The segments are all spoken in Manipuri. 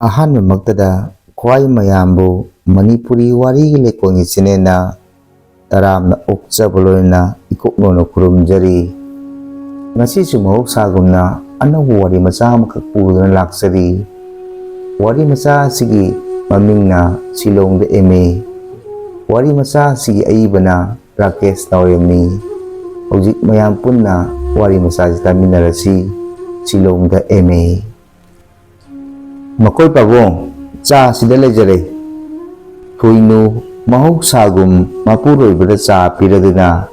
ꯑꯍꯥꯟꯕꯃꯛꯇꯗ khwai mayambu Manipuri warigi leikolgi chinena taramna okchaba loina ikoknono khurumjari. Ngasisu mahaugsagumna anauba wari macha amakak puduna laksari. Wari macha asigi mamingna Shillong da M.A. Wari macha asigi ayebana Rakesh Naorem. Hojik mayam punna wari macha taminarasi Shillong da M.A. Makoy pabong cha sida lejare thuinu mahausagum mapuroibada cha piraduna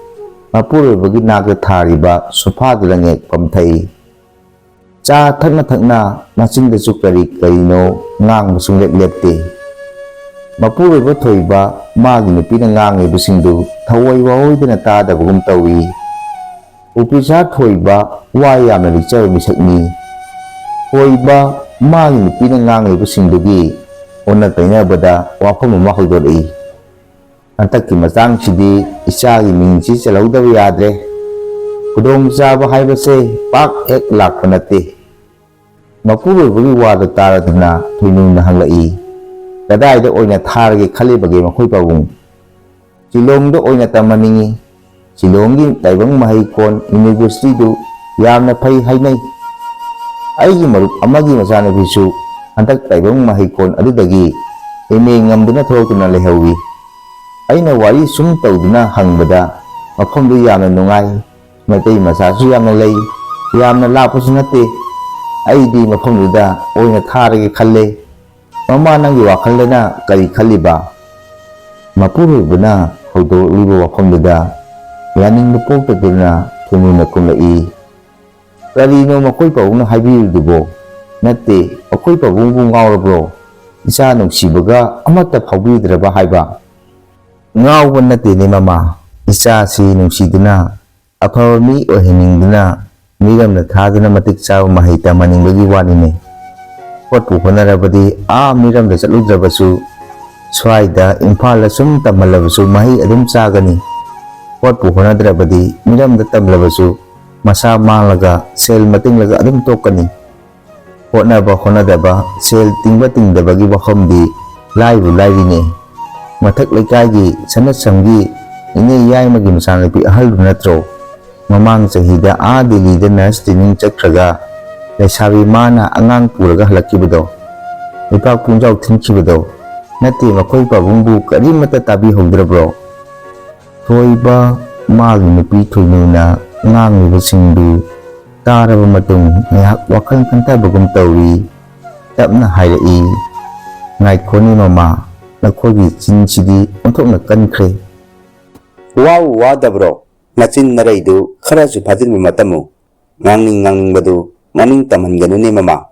mapuroibagi nagda thariba sofadula ngek pamthai cha thakna machinda chukari karino ngang musung lepte mapuroiba thoiba magi nupina ngange busingdu thawai wahoidana tadabagum tawi upisa thoiba wa yamna lichaw misakni oiba magi nupina ngange busingdugi ona tainabada wafam ama haldorei antakki matang sidi ichagi mingsi chalaudawa yadre kudong chaba haibase pak ek lakpa nate mapuroibagi wada taraduna thuinuna hanglai kadaida oina tharage khalibage makhoi pabung Shillong da oina tamaningi Shillonggi taibang mahaikon university du yamna phai hainai aigi marup amagi macanabisu hantak taibang mahikon adudagi M.A. ngamduna thokuna lehawi aina wari sum tawduna hangbada mafamdu yamna nungai matai masasu yamna lei yamna lapasu nate aidi mafamduda oina tharage khalle mama nangi wakhallana kari khalliba mapuroibana hodoliba wafamduda yaningba poktaduna thununa kumlai karino makoy pabungna haibirudubo nate akoy pabungbu ngawrabro isa nungsibaga amatta phawbidraba haiba ngawba nate ne mama isa si nungsiduna afaba mi ohiningduna miramna thaduna matik chaba mahai tamaningbagi wanine hotpu honarabadi miramda chatludrabasu swaida imphal sum tamhalabasu mahai adum chagani hotpu honadrabadi miramda tamlabasu masa manglaga sel matinglaga adum tokani hotnaba honadaba sel tingba tingdabagi wakhamdi laibu lairine mathak leikaigi sanatsamgi ine yaimagi masanapi ahaldu natro mamang chahida Delhi da nurse training chakraga leisabi mana angang puraga halakibado ipak punjau thinchibado nati makhoi pabungbu karimata tabi hogdrabro thoiba magi nupi thuinuna nganglibasingdu taraba matung ngayak wakhal khantabagum tawi tapna hairei ngaikhoni mama nakhogi chinsidi onthokna kankhre wadabro nachin naraidu kharasu phajinbu matamu ngangbadu maning tamhanganune mama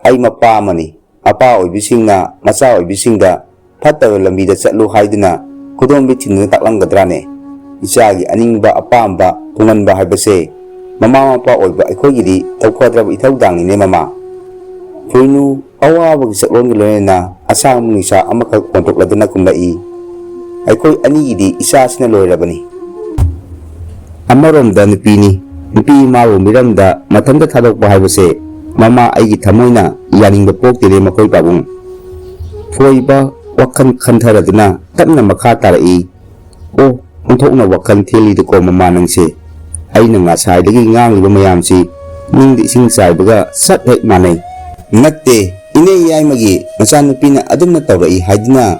ai mapa amani apa oibisingna macha oibisingda phattaba lambida chatlu haiduna kudombi thinna taklanggadrane ichagi aningba apamba tunganba haibase mama mapa oiba aikhoigidi tawkhadraba ithawdangine mama thuinu awabagi chaklongi loina asang nisa amakak kontokladuna kumlai aikhoi anigidi isasina loirabani amaromda nupi mabu miramda mathanda thadokpa haibase mama aigi thamoina yaningba poktire makhoi pabung thoiba wakhan khantharaduna tapna makha tarai onthokna wakhan theliduko mama nangse aina ngasaidagi ngangliba mayamsi ningdi ising chaibaga sat hek manai natte ine yaimagi machanupina adumna tawrai haiduna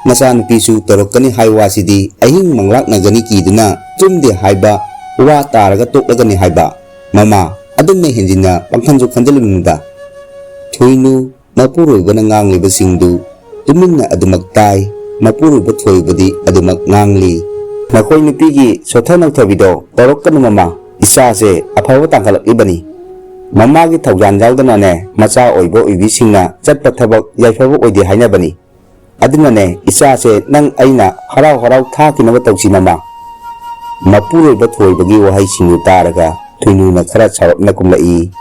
machanupisu torokani haiwasidi ahing manglaknagani kiduna tumde haiba wa taraga toklagani haiba mama adumna henjina pangkhanju khanjalununda thuinu mapuroibana nganglibasingdu tuminna adumak tai mapuroiba thoibadi adumak ngangli nakoi nupigi sothana thabido torokkanu mama isase afaba tangkhalakibani mamagi thaujan jaudana ne macha oibo oibisingna chatpa thabak yaifaba oide hainabani aduna ne isase nang aina harau thakinaba tawsi mama mapuroiba thoibagi wahai singu taraga thuinuna khara charopna kumlai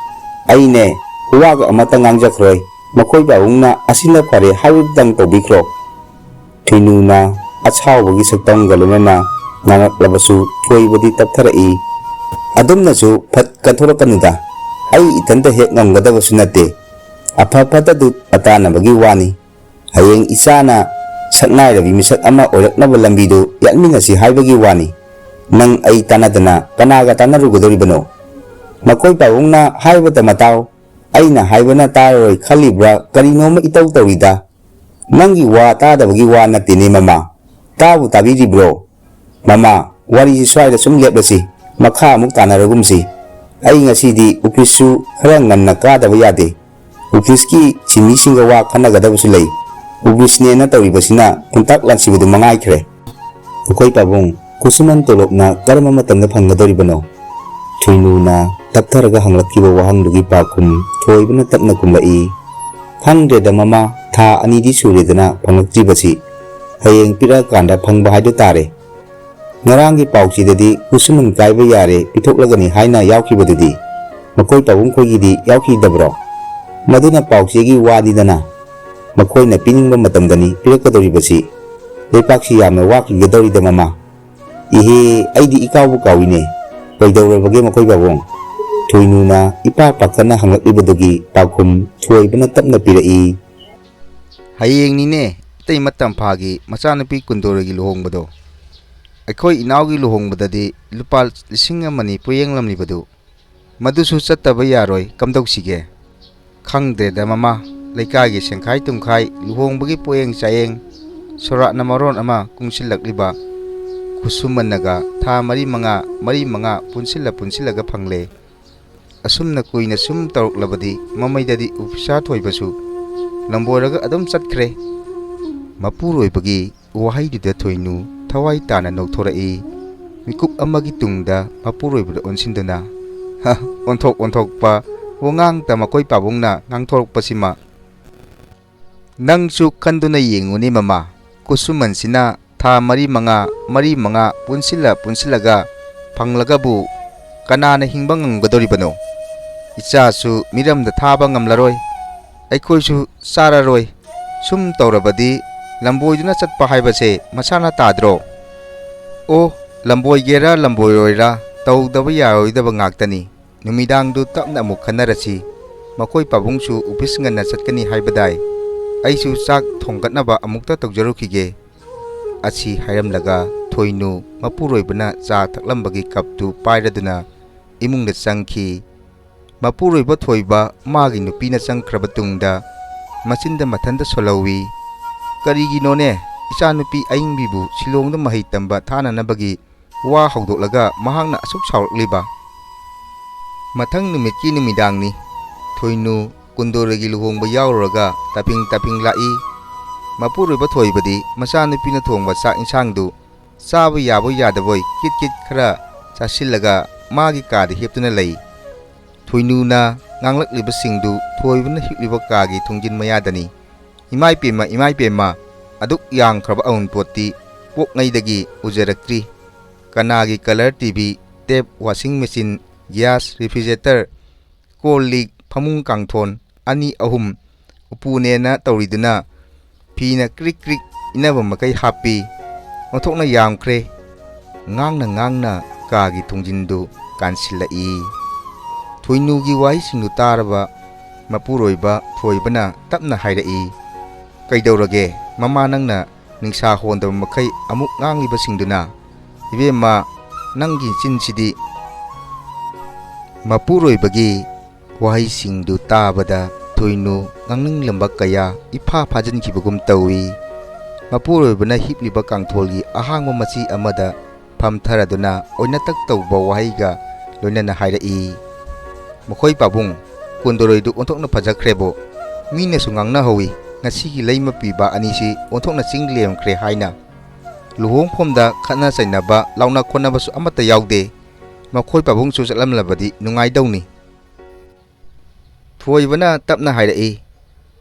aine huwaga amata ngangjakhroi makoi baungna asina phare haibdang tobikro thuinuna achawbagi saktanggaluna nanglabasu thoibadi taptharai adumnasu phat kathorakanida ai itanda hek ngamgadabasu nate Afa fatadu atanabagi wani. Hayeng isana saknairabi misak ama oiraknaba lambidu yatminasi haibagi wani. Nang ay tanadana kanaga tanarugadoribano. Makoi pabungna haibata matao. Aina haibana taroi khalibra karinoma itaw tawida. Nangi wa tadabagi wa natini mama. Tabu tabiri bro. Mama, wari swai da sum leplasi. Makha amuk tanaragumsi. Ay ngasidi upisu harang nganna kadaba yade. Upiski simisinga wa kanagadabusu lay. Ubisne na tawibasina kuntak lansibudu mangai kre. Makoi pabung kusuman tolok na karama matanda panggadoribano. Tuinuna taptaraga hanglakiba wahangdugi pakum thoibana tapna kumlai. Hangdeda mama tha anidi suredana panglakribasi. Hayeng pira kanda phangba haidu tare. Ngarangi pausidadi kusuman kaiba yare pithoklagani haina yaukibadudi. Makoi pabung khoigidi yaukidabro. Maduna pausigi wadidana. Makoi na piningba matamdani pirakadoribasi. Leipaksi yamna wakigadorida mama. Ihe aidi ikawu kawine. Kaidawrabage makoi pabung. Tuinuna ipa pakana hanglakibadugi pakum thoibana tapna pirai. Hayeng nine tay matam phagi macanapi kundoragi luhongbado. Akhoi inawgi luhongbadadi lupa lising amani puyenglamlibadu. Madusu chattaba yaroi kamdausigge. Khangdeda mama leikagi sengkhai tumkhai luhongbagi puyeng chayeng sora namaron ama kungsilakliba kusumanaga tha mari manga punsilaga phangle. Asumna kuina sum taruklabadi mamaidadi upisa thoibasu lamboraga adum chatkre. Mapuroibagi wahaiduda thoinu thawai tana nokthorai. Mikup amagi tungda mapuroibada onsinduna. Ha onthokpa wongang ta makoi pabungna ngangthorokpasima. Nangsu khanduna yenguni mama. Kusumansina tha mari manga punsilaga phanglagabu kanana hingba ngamgadoribano. Ichasu miramda thaba ngamlaroi. Aikhoisu sararoi. Sum taurabadi lamboiduna chatpa haibase masana tadro. O lamboigera lamboiroira tawdaba yaroidaba ngaktani. Numidangdu tapna amuk khanarasi. Makoi pabungsu upis nganna chatkani haibadai. Aisu chak thonggatnaba amukta tawjarukige. Achi hairamlaga thoinu mapuroibana cha thaklambagi kaptu pairaduna imungda changki. Mapuroiba thoiba magi nupina changkhraba tungda machinda mathanda solawi. Kariginone ichanupi aingbibu Shillong da mahai tamba thananabagi wa haudoklaga mahangna asuk saurliba. Mathang numitki numidangni thoinu kundoragi luhongba yauraga taping lai. Mapuroiba thoibadi machanupina thongba chak insangdu chaba yabo yadaboi kit khara chasillaga magi kadi heptuna lei. Thoinuna nganglakliba singdu thoibana hipliba kagi thongjin mayadani. Imai pema aduk yang khraba aun poti pok ngaidagi ujaraktri. Kanagi color TV, tape, washing machine, gas, refrigerator, kolik, phamung kangthon ani ahum upunena tawriduna phina krik inaba makai happy othokna yamkhre. Ngangna kagi thongjindu kansilai. Thoinugi wai singdu taraba mapuroiba thoibana tapna hairai. Kaidawrage mama nangna ningsa hondaba makai amuk ngangliba singduna. Ibema nangi chinsidi mapuroibagi wahai singdu tabada thoinu nganglinglamaba kaya ipha phajankibagum tawi. Mapuroibana hipliba kangtholgi ahangma machi amada phamtharaduna oinatak tawba wahaiga loinana hairai. Makoi pabung kundoroidu onthokna phajakrebo mina sungangna howi. Ngasigi leima piba anisi onthokna chinglemkhre haina. Luhongphomda khana chainaba launa khonabasu amata yaude. Makoi pabungsu chatlamlabadi nungaidawni. Thoibana tapna hairai.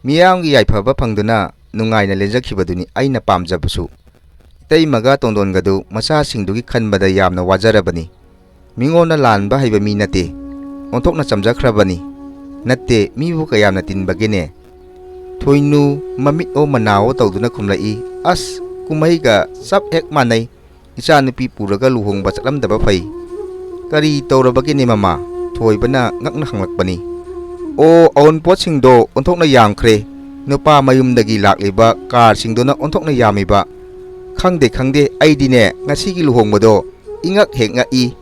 Miyamgi yaifaba phangduna nungaina lenjakhibaduni aina pamjabasu. Itaimaga tongdongadu macasingdugi khanbada yamna wajarabani. Mingona lanba haiba mi nate. Onthokna chamjakhrabani. Nate mibu kayamna tinbagene. Thoinu mamit o manao tawduna khumlai. As kumaiga sap ek manai. Ichanupi puraga luhongba chatlamdaba phai. Kari tawrabagene mama. Thoibana ngakna hanglakpani. ꯑꯣ ꯑꯋꯨꯟꯄꯣꯠꯁꯤꯡꯗꯣ ꯑꯣꯟꯊꯣꯛꯅ ꯌꯥꯝꯈ꯭ꯔꯦ ꯅꯨꯄꯥ ꯃꯌꯨꯝꯗꯒꯤ ꯂꯥꯛꯂꯤꯕ ꯀꯥꯔꯁꯤꯡꯗꯨꯅ ꯑꯣꯟꯊꯣꯛꯅ ꯌꯥꯝꯃꯤꯕ ꯈꯪꯗꯦ ꯑꯩꯗꯤꯅꯦ ꯉꯁꯤꯒꯤ ꯂꯨꯍꯣꯡꯕꯗꯣ ꯏꯉꯛ ꯍꯦꯛ ꯉꯛꯏ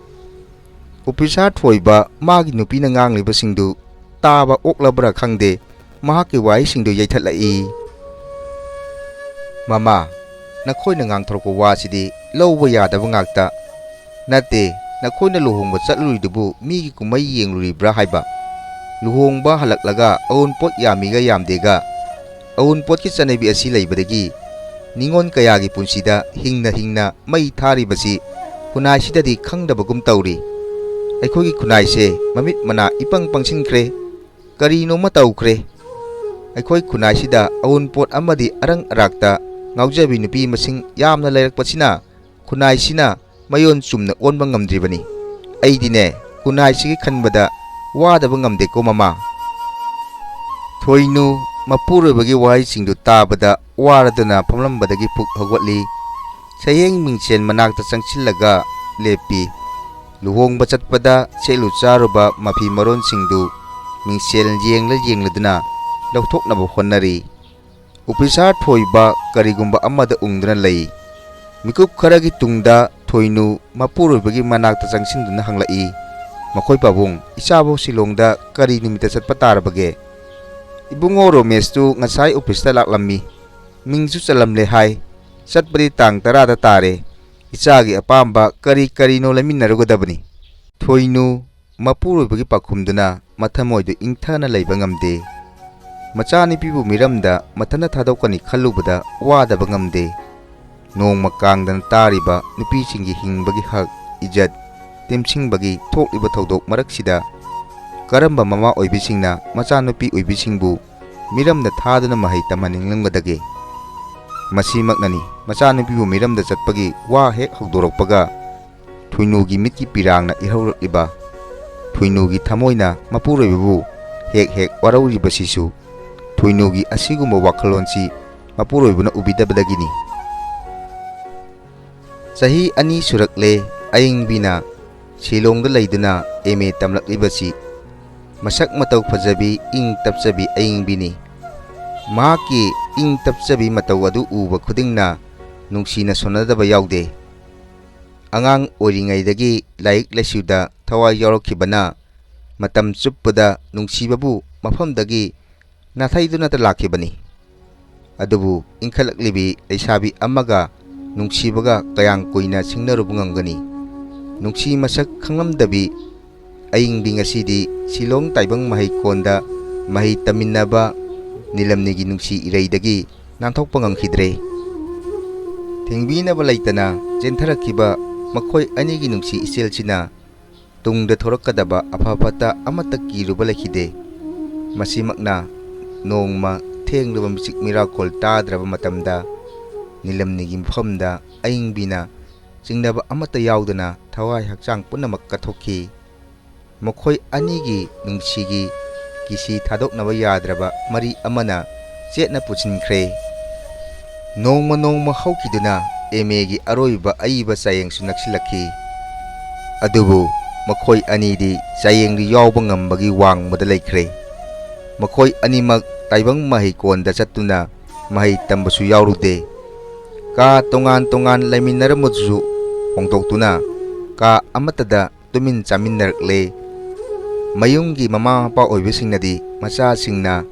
ꯑꯣꯐꯤꯁꯥꯔ ꯊꯣꯏꯕ ꯃꯥꯒꯤ ꯅꯨꯄꯤꯅ ꯉꯥꯡꯂꯤꯕꯁꯤꯡꯗꯨ ꯇꯥꯕ ꯑꯣꯛꯂꯕ꯭ꯔꯥ ꯈꯪꯗꯦ ꯃꯍꯥꯛꯀꯤ ꯋꯥꯍꯩꯁꯤꯡꯗꯨ ꯌꯩꯊꯠꯂꯛꯏ ꯃꯃꯥ ꯅꯈꯣꯏꯅ ꯉꯥꯡꯊꯣꯔꯛꯄ ꯋꯥꯁꯤꯗꯤ ꯂꯧꯕ ꯌꯥꯗꯕ ꯉꯥꯛꯇ ꯅꯠꯇꯦ ꯅꯈꯣꯏꯅ ꯂꯨꯍꯣꯡꯕ ꯆꯠꯂꯨꯔꯤꯗꯨꯕꯨ ꯃꯤꯒꯤ ꯀꯨꯝꯍꯩ ꯌꯦꯡꯂꯨꯔꯤꯕ꯭ꯔꯥ ꯍꯥꯏꯕ ꯂꯨꯍꯣꯡꯕ ꯍꯜꯂꯛꯂꯒ ꯑꯋꯨꯟꯄꯣꯠ ꯌꯥꯝꯃꯤꯒ ꯌꯥꯝꯗꯦꯒ ꯑꯋꯨꯟꯄꯣꯠꯀꯤ ꯆꯠꯅꯕꯤ ꯑꯁꯤ ꯂꯩꯕꯗꯒꯤ ꯅꯤꯉꯣꯟ ꯀꯌꯥꯒꯤ ꯄꯨꯟꯁꯤꯗ ꯍꯤꯡꯅ ꯃꯩ ꯊꯥꯔꯤꯕꯁꯤ ꯈꯨꯟꯅꯥꯏꯁꯤꯗꯗꯤ ꯈꯪꯗꯕꯒꯨꯝ ꯇꯧꯔꯤ ꯑꯩꯈꯣꯏꯒꯤ ꯈꯨꯟꯅꯥꯏꯁꯦ ꯃꯃꯤꯠ ꯃꯅꯥ ꯏꯄꯪ ꯄꯪꯁꯤꯟꯈ꯭ꯔꯦ ꯀꯔꯤꯅꯣꯃ ꯇꯧꯈ꯭ꯔꯦ ꯑꯩꯈꯣꯏ ꯈꯨꯟꯅꯥꯏꯁꯤꯗ ꯑꯋꯨꯟꯄꯣꯠ ꯑꯃꯗꯤ ꯑꯔꯪ ꯑꯔꯥꯛꯇ ꯉꯥꯎꯖꯕꯤ ꯅꯨꯄꯤ ꯃꯁꯤꯡ ꯌꯥꯝꯅ ꯂꯩꯔꯛꯄꯁꯤꯅ ꯈꯨꯟꯅꯥꯏꯁꯤꯅ ꯃꯌꯣꯟ ꯆꯨꯝꯅ ꯑꯣꯟꯕ ꯉꯝꯗ꯭ꯔꯤꯕꯅꯤ ꯑꯩꯗꯤꯅꯦ ꯈꯨꯟꯅꯥꯏꯁꯤꯒꯤ ꯈꯟꯕꯗ ꯋꯥꯗꯕ ꯉꯝꯗꯦꯀꯣ ꯃꯃꯥ ꯊꯣꯏꯅꯨ ꯃꯄꯨꯔꯣꯏꯕꯒꯤ ꯋꯥꯍꯩꯁꯤꯡꯗꯨ ꯇꯥꯕꯗ ꯋꯥꯔꯗꯨꯅ ꯐꯝꯂꯝꯕꯗꯒꯤ ꯄꯨꯛ ꯍꯧꯒꯠꯂꯤ ꯁꯌꯦꯡ ꯃꯤꯡꯁꯦꯟ ꯃꯅꯥꯛꯇ ꯆꯪꯁꯤꯜꯂꯒ ꯂꯦꯞꯄꯤ ꯂꯨꯍꯣꯡꯕ ꯆꯠꯄꯗ ꯁꯦꯠꯂꯨ ꯆꯥꯔꯨꯕ ꯃꯐꯤ ꯃꯔꯣꯟꯁꯤꯡꯗꯨ ꯃꯤꯡꯁꯦꯜ ꯌꯦꯡꯂꯗꯨꯅ ꯂꯧꯊꯣꯛꯅꯕ ꯍꯣꯠꯅꯔꯤ ꯑꯣꯐꯤꯁꯥꯔ ꯊꯣꯏꯕ ꯀꯔꯤꯒꯨꯝꯕ ꯑꯃꯗ ꯎꯪꯗꯨꯅ ꯂꯩ ꯃꯤꯀꯨꯞ ꯈꯔꯒꯤ ꯇꯨꯡꯗ ꯊꯣꯏꯅꯨ ꯃꯄꯨꯔꯣꯏꯕꯒꯤ ꯃꯅꯥꯛꯇ ꯆꯪꯁꯤꯟꯗꯨꯅ ꯍꯪꯂꯛꯏ ꯃꯈꯣꯏ ꯄꯥꯕꯨꯡ ꯏꯆꯥꯕꯨ ꯁꯤꯂꯣꯡꯗ ꯀꯔꯤ ꯅꯨꯃꯤꯠꯇ ꯆꯠꯄ ꯇꯥꯔꯕꯒꯦ ꯏꯕꯨꯡꯉꯣ ꯔꯣꯃꯦꯁꯇꯨ ꯉꯁꯥꯏ ꯑꯣꯐꯤꯁꯇ ꯂꯥꯛꯂꯝꯃꯤ ꯃꯤꯡꯁꯨ ꯆꯜꯂꯝꯂꯦ ꯍꯥꯏ ꯆꯠꯄꯗꯤ ꯇꯥꯡ 10ꯗ ꯇꯥꯔꯦ ꯏꯆꯥꯒꯤ ꯑꯄꯥꯝꯕ ꯀꯔꯤꯅꯣ ꯂꯩꯃꯤꯟꯅꯔꯨꯒꯗꯕꯅꯤ ꯊꯣꯏꯅꯨ ꯃꯄꯨꯔꯣꯏꯕꯒꯤ ꯄꯥꯎꯈꯨꯝꯗꯨꯅ ꯃꯊꯃꯣꯏꯗꯨ ꯏꯪꯊꯅ ꯂꯩꯕ ꯉꯝꯗꯦ ꯃꯆꯥꯅꯨꯄꯤꯕꯨ ꯃꯤꯔꯝꯗ ꯃꯊꯟꯇ ꯊꯥꯗꯣꯛꯀꯅꯤ ꯈꯜꯂꯨꯕꯗ ꯋꯥꯗꯕ ꯉꯝꯗꯦ ꯅꯣꯡꯃ ꯀꯥꯡꯗꯅ ꯇꯥꯔꯤꯕ ꯅꯨꯄꯤꯁꯤꯡꯒꯤ ꯍꯤꯡꯕꯒꯤ ꯍꯛ ꯏꯖꯠ ꯇꯦꯝꯁꯤꯡꯕꯒꯤ ꯊꯣꯛꯂꯤꯕ ꯊꯧꯗꯣꯛ ꯃꯔꯛꯁꯤꯗ ꯀꯔꯝꯕ ꯃꯃꯥ ꯑꯣꯏꯕꯤꯁꯤꯡꯅ ꯃꯆꯥꯅꯨꯄꯤ ꯑꯣꯏꯕꯤꯁꯤꯡꯕꯨ ꯃꯤꯔꯝꯗ ꯊꯥꯗꯨꯅ ꯃꯍꯩ ꯇꯝꯍꯟꯅꯤꯡꯂꯝꯒꯗꯒꯦ ꯃꯁꯤꯃꯛꯅꯅꯤ ꯃꯆꯥꯅꯨꯄꯤꯕꯨ ꯃꯤꯔꯝꯗ ꯆꯠꯄꯒꯤ ꯋꯥ ꯍꯦꯛ ꯍꯧꯗꯣꯔꯛꯄꯒ ꯊꯣꯏꯅꯨꯒꯤ ꯃꯤꯠꯀꯤ ꯄꯤꯔꯥꯡꯅ ꯏꯔꯧꯔꯛꯂꯤꯕ ꯊꯣꯏꯅꯨꯒꯤ ꯊꯃꯣꯏꯅ ꯃꯄꯨꯔꯣꯏꯕꯕꯨ ꯍꯦꯛ ꯋꯥꯔꯧꯔꯤꯕꯁꯤꯁꯨ ꯊꯣꯏꯅꯨꯒꯤ ꯑꯁꯤꯒꯨꯝꯕ ꯋꯥꯈꯜꯂꯣꯟꯁꯤ ꯃꯄꯨꯔꯣꯏꯕꯅ ꯎꯕꯤꯗꯕꯗꯒꯤꯅꯤ ꯆꯍꯤ 2 ꯁꯨꯔꯛꯂꯦ ꯑꯌꯤꯡꯕꯤꯅ ꯁꯤꯂꯣꯡꯗ ꯂꯩꯗꯨꯅ M.A ꯇꯝꯂꯛꯂꯤꯕꯁꯤ ꯃꯁꯛ ꯃꯇꯧ ꯐꯖꯕꯤ ꯏꯪ ꯇꯞꯆꯕꯤ ꯑꯌꯤꯡꯕꯤꯅꯤ ꯃꯍꯥꯛꯀꯤ ꯏꯪ ꯇꯞꯆꯕꯤ ꯃꯇꯧ ꯑꯗꯨ ꯎꯕ ꯈꯨꯗꯤꯡꯅ ꯅꯨꯡꯁꯤꯅ ꯁꯣꯟꯅꯗꯕ ꯌꯥꯎꯗꯦ ꯑꯉꯥꯡ ꯑꯣꯏꯔꯤꯉꯩꯗꯒꯤ ꯂꯥꯏꯔꯤꯛ ꯂꯥꯏꯁꯨꯗ ꯊꯋꯥꯏ ꯌꯥꯎꯔꯛꯈꯤꯕꯅ ꯃꯇꯝ ꯆꯨꯞꯄꯗ ꯅꯨꯡꯁꯤꯕꯕꯨ ꯃꯐꯝꯗꯒꯤ ꯅꯥꯊꯩꯗꯨꯅꯇ ꯂꯥꯛꯈꯤꯕꯅꯤ ꯑꯗꯨꯕꯨ ꯏꯟꯈꯠꯂꯛꯂꯤꯕꯤ ꯂꯩꯁꯥꯕꯤ ꯑꯃꯒ ꯅꯨꯡꯁꯤꯕꯒ ꯀꯌꯥꯝ ꯀꯨꯏꯅ ꯁꯤꯡꯅꯔꯨꯕ ꯉꯝꯒꯅꯤ ꯅꯨꯡꯁꯤ ꯃꯁꯛ ꯈꯪꯂꯝꯗꯕꯤ ꯑꯌꯤꯡꯕꯤ ꯉꯁꯤꯗꯤ ꯁꯤꯂꯣꯡ ꯇꯥꯏꯕꯪ ꯃꯍꯩꯀꯣꯟꯗ ꯃꯍꯩ ꯇꯝꯃꯤꯟꯅꯕ ꯅꯤꯂꯝꯅꯤꯒꯤ ꯅꯨꯡꯁꯤ ꯏꯔꯩꯗꯒꯤ ꯅꯥꯟꯊꯣꯛꯄ ꯉꯝꯈꯤꯗ꯭ꯔꯦ ꯊꯤꯡꯕꯤꯅꯕ ꯂꯩꯇꯅ ꯆꯦꯟꯊꯔꯛꯈꯤꯕ ꯃꯈꯣꯏ ꯑꯅꯤꯒꯤ ꯅꯨꯡꯁꯤ ꯏꯆꯦꯜꯁꯤꯅ ꯇꯨꯡꯗ ꯊꯣꯔꯛꯀꯗꯕ ꯑꯐ ꯐꯠꯇ ꯑꯃꯠꯇ ꯀꯤꯔꯨꯕ ꯂꯩꯈꯤꯗꯦ ꯃꯁꯤꯃꯛꯅ ꯅꯣꯡꯃ ꯊꯦꯡꯂꯕ ꯃꯤꯆꯤꯛ ꯃꯤꯔꯥꯎꯈꯣꯜ ꯇꯥꯗ꯭ꯔꯕ ꯃꯇꯝꯗ ꯅꯤꯂꯝꯅꯤꯒꯤ ꯃꯐꯝꯗ ꯑꯌꯤꯡꯕꯤꯅ ꯆꯤꯡꯅꯕ ꯑꯃꯠꯇ ꯌꯥꯎꯗꯅ ꯊꯋꯥꯏ ꯍꯛꯆꯥꯡ ꯄꯨꯝꯅꯃꯛ ꯀꯠꯊꯣꯛꯈꯤ ꯃꯈꯣꯏ ꯑꯅꯤꯒꯤ ꯅꯨꯡꯁꯤꯒꯤ ꯀꯤꯁꯤ ꯊꯥꯗꯣꯛꯅꯕ ꯌꯥꯗ꯭ꯔꯕ ꯃꯔꯤ ꯑꯃꯅ ꯆꯦꯠꯅ ꯄꯨꯟꯁꯤꯟꯈ꯭ꯔꯦ ꯅꯣꯡꯃ ꯍꯧꯈꯤꯗꯨꯅ M.A ꯒꯤ ꯑꯔꯣꯏꯕ ꯑꯏꯕ ꯆꯥꯌꯦꯡꯁꯨ ꯅꯛꯁꯤꯜꯂꯛꯈꯤ ꯑꯗꯨꯕꯨ ꯃꯈꯣꯏ ꯑꯅꯤꯗꯤ ꯆꯥꯌꯦꯡꯗꯨ ꯌꯥꯎꯕ ꯉꯝꯕꯒꯤ ꯋꯥꯡꯃꯗ ꯂꯩꯈ꯭ꯔꯦ ꯃꯈꯣꯏ ꯑꯅꯤꯃꯛ ꯇꯥꯏꯕꯪ ꯃꯍꯩꯀꯣꯟꯗ ꯆꯠꯇꯨꯅ ꯃꯍꯩ ꯇꯝꯕꯁꯨ ꯌꯥꯎꯔꯨꯗꯦ ꯀꯥ ꯇꯣꯉꯥꯟ ꯂꯩꯃꯤꯟꯅꯔꯝꯕꯗꯨꯁꯨ ꯍꯣꯡꯗꯣꯛꯇꯨꯅ ꯀꯥ ꯑꯃꯠꯇꯗ ꯇꯨꯃꯤꯟ ꯆꯥꯃꯤꯟꯅꯔꯛꯂꯦ ꯃꯌꯨꯝꯒꯤ ꯃꯃꯥ ꯃꯄꯥ ꯑꯣꯏꯕꯁꯤꯡꯅꯗꯤ ꯃꯆꯥꯁꯤꯡꯅ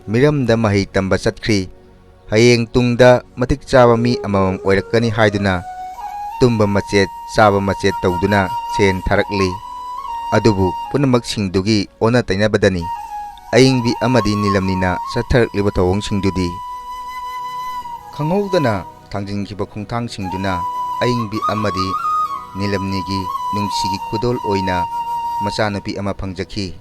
ꯃꯤꯔꯝꯗ ꯃꯍꯩ ꯇꯝꯕ ꯆꯠꯈ꯭ꯔꯤ ꯍꯌꯦꯡ ꯇꯨꯡꯗ ꯃꯇꯤꯛ ꯆꯥꯕ ꯃꯤ ꯑꯃꯃꯝ ꯑꯣꯏꯔꯛꯀꯅꯤ ꯍꯥꯏꯗꯨꯅ ꯇꯨꯝꯕ ꯃꯆꯦꯠ ꯆꯥꯕ ꯃꯆꯦꯠ ꯇꯧꯗꯨꯅ ꯁꯦꯟ ꯊꯥꯔꯛꯂꯤ ꯑꯗꯨꯕꯨ ꯄꯨꯝꯅꯃꯛꯁꯤꯡꯗꯨꯒꯤ ꯑꯣꯟꯅ ꯇꯩꯅꯕꯗꯅꯤ ꯑꯌꯤꯡꯕꯤ ꯑꯃꯗꯤ ꯅꯤꯂꯝꯅꯤꯅ ꯆꯠꯊꯔꯛꯂꯤꯕ ꯊꯧꯑꯣꯡꯁꯤꯡꯗꯨꯗꯤ ꯈꯪꯍꯧꯗꯅ ꯊꯥꯡꯖꯤꯟꯈꯤꯕ ꯈꯣꯡꯊꯥꯡꯁꯤꯡꯗꯨꯅ ꯑꯌꯤꯡꯕꯤ ꯑꯃꯗꯤ ꯅꯤꯂꯝꯅꯤꯒꯤ ꯅꯨꯡꯁꯤꯒꯤ ꯈꯨꯗꯣꯜ ꯑꯣꯏꯅ ꯃꯆꯥꯅꯨꯄꯤ ꯑꯃ ꯐꯪꯖꯈꯤ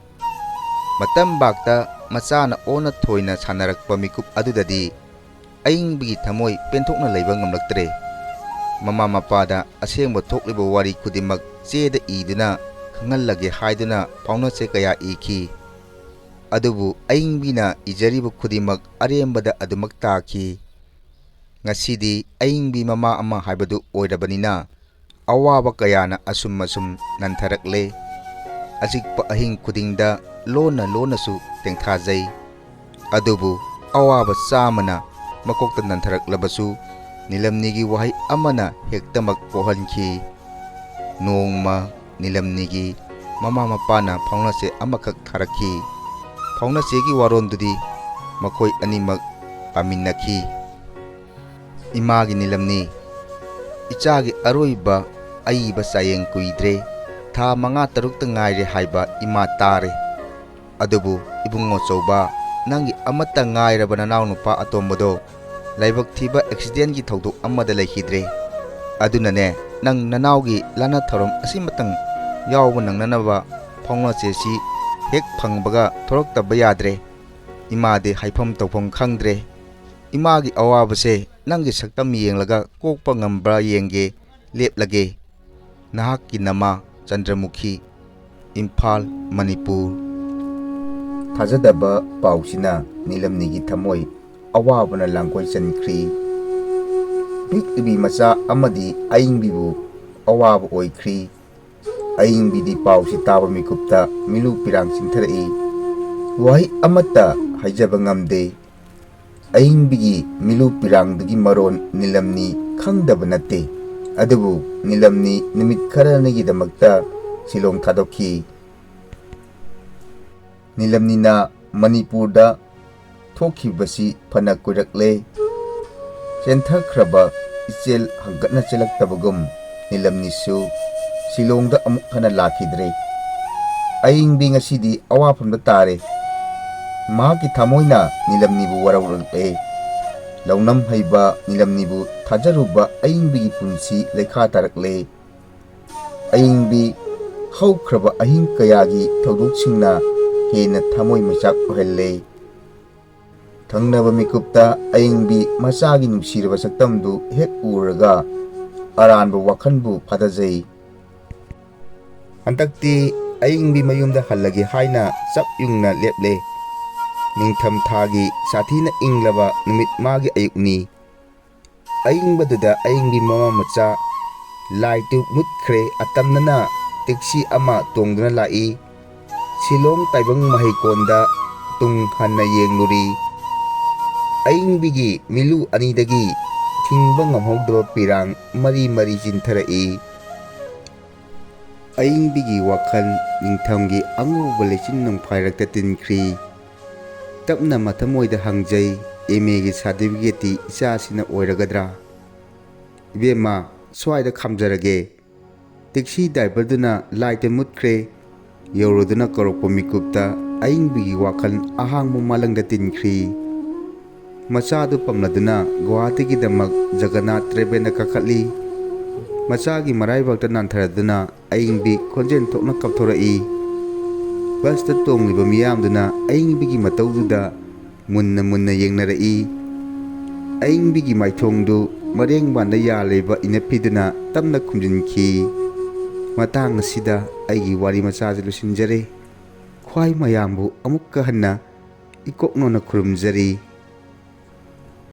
ꯃꯇꯝꯕꯥꯛꯇ ꯃꯆꯥꯅ ꯑꯣꯟꯅ ꯊꯣꯏꯅ ꯁꯥꯟꯅꯔꯛꯄ ꯃꯤꯀꯨꯞ ꯑꯗꯨꯗꯗꯤ ꯑꯌꯤꯡꯕꯤꯒꯤ ꯊꯃꯣꯏ ꯄꯦꯟꯊꯣꯛꯅ ꯂꯩꯕ ꯉꯝꯂꯛꯇ꯭ꯔꯦ ꯃꯃꯥ ꯃꯄꯥꯗ ꯑꯁꯦꯡꯕ ꯊꯣꯛꯂꯤꯕ ꯋꯥꯔꯤ ꯈꯨꯗꯤꯡꯃꯛ ꯆꯦꯗ ꯏꯗꯨꯅ ꯈꯪꯍꯜꯂꯒꯦ ꯍꯥꯏꯗꯨꯅ ꯄꯥꯎꯅꯆꯦ ꯀꯌꯥ ꯏꯈꯤ ꯑꯗꯨꯕꯨ ꯑꯌꯤꯡꯕꯤꯅ ꯏꯖꯔꯤꯕ ꯈꯨꯗꯤꯡꯃꯛ ꯑꯔꯦꯝꯕꯗ ꯑꯗꯨꯃꯛ ꯇꯥꯈꯤ ꯉꯁꯤꯗꯤ ꯑꯌꯤꯡꯕꯤ ꯃꯃꯥ ꯑꯃ ꯍꯥꯏꯕꯗꯨ ꯑꯣꯏꯔꯕꯅꯤꯅ ꯑꯋꯥꯕ ꯀꯌꯥꯅ ꯑꯁꯨꯝ ꯅꯟꯊꯔꯛꯂꯦ ꯑꯆꯤꯛꯄ ꯑꯍꯤꯡ ꯈꯨꯗꯤꯡꯗ ꯂꯣꯟꯅꯁꯨ ꯇꯦꯡꯊꯥꯖꯩ ꯑꯗꯨꯕꯨ ꯑꯋꯥꯕ ꯆꯥꯃꯅ ꯃꯀꯣꯛꯇ ꯅꯟꯊꯔꯛꯂꯕꯁꯨ ꯅꯤꯂꯝꯅꯤꯒꯤ ꯋꯥꯍꯩ ꯑꯃꯅ ꯍꯦꯛꯇꯃꯛ ꯄꯣꯛꯍꯟꯈꯤ꯫ ꯅꯣꯡꯃ ꯅꯤꯂꯝꯅꯤꯒꯤ ꯃꯃꯥ ꯃꯄꯥꯅ ꯐꯥꯎꯅꯆꯦ ꯑꯃꯈꯛ ꯊꯥꯔꯛꯈꯤ꯫ ꯐꯥꯎꯅꯆꯦꯒꯤ ꯋꯥꯔꯣꯜꯗꯨꯗꯤ ꯃꯈꯣꯏ ꯑꯅꯤꯃꯛ ꯄꯥꯃꯤꯟꯅꯈꯤ꯫ ꯏꯃꯥꯒꯤ ꯅꯤꯂꯝꯅꯤ, ꯏꯆꯥꯒꯤ ꯑꯔꯣꯏꯕ ꯑꯏꯕ ꯆꯥꯌꯦꯡ ꯀꯨꯏꯗ꯭ꯔꯦ, ꯊꯥ 5-6ꯇ ꯉꯥꯏꯔꯦ ꯍꯥꯏꯕ ꯏꯃꯥ ꯇꯥꯔꯦ꯫ ꯑꯗꯨꯕꯨ ꯏꯕꯨꯡꯉꯣ ꯆꯧꯕ, ꯅꯪꯒꯤ ꯑꯃꯠꯇ ꯉꯥꯏꯔꯕ ꯅꯅꯥꯎ ꯅꯨꯄꯥ ꯑꯇꯣꯝꯕꯗꯣ ꯂꯥꯏꯕꯛ ꯊꯤꯕ ꯑꯦꯛꯁꯤꯗꯦꯟꯒꯤ ꯊꯧꯗꯣꯛ ꯑꯃꯗ ꯂꯩꯈꯤꯗ꯭ꯔꯦ꯫ ꯑꯗꯨꯅꯅꯦ ꯅꯪ ꯅꯅꯥꯎꯒꯤ ꯂꯥꯟꯅ ꯊꯧꯔꯝ ꯑꯁꯤꯃꯇꯪ ꯌꯥꯎꯕ ꯅꯪꯅꯅꯕ ꯐꯥꯎꯅꯆꯦꯁꯤ ꯍꯦꯛ ꯐꯪꯕꯒ ꯊꯣꯔꯛꯇꯕ ꯌꯥꯗ꯭ꯔꯦ꯫ ꯏꯃꯥꯗꯤ ꯍꯥꯏꯐꯝ ꯇꯧꯐꯝ ꯈꯪꯗ꯭ꯔꯦ꯫ ꯏꯃꯥꯒꯤ ꯑꯋꯥꯕꯁꯦ ꯅꯪꯒꯤ ꯁꯛꯇꯝ ꯌꯦꯡꯂꯒ ꯀꯣꯛꯄ ꯉꯝꯕ꯭ꯔꯥ ꯌꯦꯡꯒꯦ, ꯂꯦꯞꯂꯒꯦ꯫ ꯅꯍꯥꯛꯀꯤ ꯅꯃꯥ ꯆꯟꯗ꯭ꯔꯃꯨꯈꯤ, ꯏꯝꯐꯥꯜ, ꯃꯅꯤꯄꯨꯔ꯫ ꯊꯥꯖꯗꯕ ꯄꯥꯎꯁꯤꯅ ꯅꯤꯂꯝꯅꯤꯒꯤ ꯊꯃꯣꯏ ꯑꯋꯥꯕꯅ ꯂꯥꯡꯒꯣꯏ ꯆꯟꯈ꯭ꯔꯤ꯫ ꯄꯤꯛꯂꯤꯕꯤ ꯃꯆꯥ ꯑꯃꯗꯤ ꯑꯏꯪꯕꯤꯕꯨ ꯑꯋꯥꯕ ꯑꯣꯏꯈ꯭ꯔꯤ꯫ ꯑꯏꯪꯕꯤꯗꯤ ꯄꯥꯎꯁꯤ ꯇꯥꯕ ꯃꯤꯀꯨꯞꯇ ꯃꯤꯂꯨ ꯄꯤꯔꯥꯡ ꯆꯤꯡꯊꯔꯛꯏ꯫ ꯋꯥꯍꯩ ꯑꯃꯠꯇ ꯍꯥꯏꯖꯕ ꯉꯝꯗꯦ꯫ ꯑꯏꯪꯕꯤꯒꯤ ꯃꯤꯂꯨ ꯄꯤꯔꯥꯡꯗꯨꯒꯤ ꯃꯔꯣꯟ ꯅꯤꯂꯝꯅꯤ ꯈꯪꯗꯕ ꯅꯠꯇꯦ꯫ ꯑꯗꯨꯕꯨ ꯅꯤꯂꯝꯅꯤ ꯅꯨꯃꯤꯠ ꯈꯔꯅꯤꯒꯤꯗꯃꯛꯇ ꯁꯤꯂꯣꯡ ꯊꯥꯗꯣꯛꯈꯤ꯫ ꯅꯤꯂꯝꯅꯤꯅ ꯃꯅꯤꯄꯨꯔꯗ ꯊꯣꯛꯈꯤꯕꯁꯤ ꯐꯅ ꯀꯨꯏꯔꯛꯂꯦ꯫ ꯆꯦꯟꯊꯈ꯭ꯔꯕ ꯏꯆꯦꯜ ꯍꯪꯒꯠꯅ ꯆꯦꯜꯂꯛꯇꯕꯒꯨꯝ ꯅꯤꯂꯝꯅꯤꯁꯨ ꯁꯤꯂꯣꯡꯗ ꯑꯃꯨꯛ ꯍꯟꯅ ꯂꯥꯛꯈꯤꯗ꯭ꯔꯦ꯫ ꯑꯏꯪꯕꯤ ꯉꯁꯤꯗꯤ ꯑꯋꯥꯐꯝꯗ ꯇꯥꯔꯦ꯫ ꯃꯍꯥꯛꯀꯤ ꯊꯃꯣꯏꯅ ꯅꯤꯂꯝꯅꯤꯕꯨ ꯋꯥꯔꯧꯔꯛꯂꯦ꯫ ꯂꯧꯅꯝ ꯍꯩꯕ ꯅꯤꯂꯝꯅꯤꯕꯨ ꯊꯥꯖꯔꯨꯕ ꯑꯏꯪꯕꯤꯒꯤ ꯄꯨꯟꯁꯤ ꯂꯩꯈꯥ ꯇꯥꯔꯛꯂꯦ꯫ ꯑꯏꯪꯕꯤ ꯍꯧꯈ꯭ꯔꯕ ꯑꯍꯤꯡ ꯀꯌꯥꯒꯤ ꯊꯧꯗꯣꯛꯁꯤꯡꯅ ꯍꯦꯟꯅ ꯊꯃꯣꯏ ꯃꯩꯆꯥꯛ ꯑꯣꯏꯍꯜꯂꯦ꯫ ꯊꯪꯅꯕ ꯃꯤꯀꯨꯞꯇ ꯑꯏꯪꯕꯤ ꯃꯆꯥꯒꯤ ꯅꯨꯡꯁꯤꯔꯕ ꯁꯛꯇꯝꯗꯨ ꯍꯦꯛ ꯎꯔꯒ ꯑꯔꯥꯟꯕ ꯋꯥꯈꯜꯕꯨ ꯐꯥꯊꯖꯩ꯫ ꯍꯟꯗꯛꯇꯤ ꯑꯏꯪꯕꯤ ꯃꯌꯨꯝꯗ ꯍꯜꯂꯒꯦ ꯍꯥꯏꯅ ꯆꯞ ꯌꯨꯡꯅ ꯂꯦꯞꯂꯦ꯫ ꯅꯤꯡꯊꯝ ꯊꯥꯒꯤ ꯁꯥꯊꯤꯅ ꯏꯪꯂꯕ ꯅꯨꯃꯤꯠ ꯃꯥꯒꯤ ꯑꯌꯨꯛꯅꯤ꯫ ꯑꯏꯪꯕꯗꯨꯗ ꯑꯏꯪꯕꯤ ꯃꯃꯥ ꯃꯆꯥ ꯂꯥꯏꯠꯇꯨ ꯃꯨꯠꯈ꯭ꯔꯦ ꯑꯇꯝꯅꯅ ꯇꯦꯛꯁꯤ ꯑꯃ ꯇꯣꯡꯗꯨꯅ ꯂꯥꯛꯏ꯫ ꯁꯤꯂꯣꯡ ꯇꯥꯏꯕꯪ ꯃꯍꯩꯀꯣꯟꯗ ꯇꯨꯡ ꯍꯟꯅ ꯌꯦꯡꯂꯨꯔꯤ꯫ ꯑꯏꯪꯕꯤꯒꯤ ꯃꯤꯂꯨ ꯑꯅꯤꯗꯒꯤ ꯊꯤꯡꯕ ꯉꯝꯍꯧꯗꯕ ꯄꯤꯔꯥꯡ ꯃꯔꯤ ꯆꯤꯟꯊꯔꯛꯏ꯫ ꯑꯏꯪꯕꯤꯒꯤ ꯋꯥꯈꯜ ꯅꯤꯡꯊꯝꯒꯤ ꯑꯉꯧꯕ ꯂꯩꯆꯤꯟ ꯅꯣꯡꯐꯥꯏꯔꯛꯇ ꯇꯤꯟꯈ꯭ꯔꯤ꯫ ꯇꯞꯅ ꯃꯊꯃꯣꯏꯗ ꯍꯪꯖꯩ, M.A.ꯒꯤ ꯁꯥꯔꯇꯤꯐꯤꯀꯦꯠꯇꯤ ꯏꯆꯥꯁꯤꯅ ꯑꯣꯏꯔꯒꯗ꯭ꯔꯥ? ꯏꯕꯦꯝꯃ, ꯁ꯭ꯋꯥꯏꯗ ꯈꯥꯝꯖꯔꯒꯦ꯫ ꯇꯦꯛꯁꯤ ꯗ꯭ꯔꯥꯏꯚꯔꯗꯨꯅ ꯂꯥꯏꯠꯇ ꯃꯨꯠꯈ꯭ꯔꯦ ꯌꯧꯔꯨꯗꯨꯅ ꯀꯧꯔꯛꯄ ꯃꯤꯀꯨꯞꯇ ꯑꯏꯪꯕꯤꯒꯤ ꯋꯥꯈꯜ ꯑꯍꯥꯡꯕ ꯃꯥꯂꯪꯗ ꯇꯤꯟꯈ꯭ꯔꯤ꯫ ꯃꯆꯥꯗꯨ ꯄꯝꯂꯗꯨꯅ ꯒꯨꯋꯥꯍꯥꯇꯤꯒꯤꯗꯃꯛ ꯖꯒꯟꯅꯥꯊ ꯇ꯭ꯔꯦꯚꯦꯟꯗ ꯀꯥꯈꯠꯂꯤ꯫ ꯃꯆꯥꯒꯤ ꯃꯔꯥꯏꯕꯛꯇ ꯅꯥꯟꯊꯔꯗꯨꯅ ꯑꯏꯪꯕꯤ ꯈꯣꯟꯖꯦꯜ ꯊꯣꯛꯅ ꯀꯞꯊꯣꯔꯛꯏ꯫ ꯕꯁꯇ ꯇꯣꯡꯂꯤꯕ ꯃꯤꯌꯥꯝꯗꯨꯅ ꯑꯏꯪꯕꯤꯒꯤ ꯃꯇꯧꯗꯨꯗ ꯃꯨꯟꯅ ꯌꯦꯡꯅꯔꯛꯏ꯫ ꯑꯏꯪꯕꯤꯒꯤ ꯃꯥꯏꯊꯣꯡꯗꯨ ꯃꯔꯦꯡꯕꯥꯟꯗ ꯌꯥꯜꯂꯤꯕ ꯏꯅꯐꯤꯗꯨꯅ ꯇꯞꯅ ꯈꯨꯝꯖꯤꯟꯈꯤ꯫ ꯃꯇꯥꯡ ꯑꯁꯤꯗ ꯑꯩꯒꯤ ꯋꯥꯔꯤ ꯃꯆꯥꯁꯤ ꯂꯣꯏꯁꯤꯟꯖꯔꯦ꯫ ꯈ꯭ꯋꯥꯏ ꯃꯌꯥꯝꯕꯨ ꯑꯃꯨꯛꯀ ꯍꯟꯅ ꯏꯀꯣꯛꯅꯅ ꯈꯨꯔꯨꯝꯖꯔꯤ꯫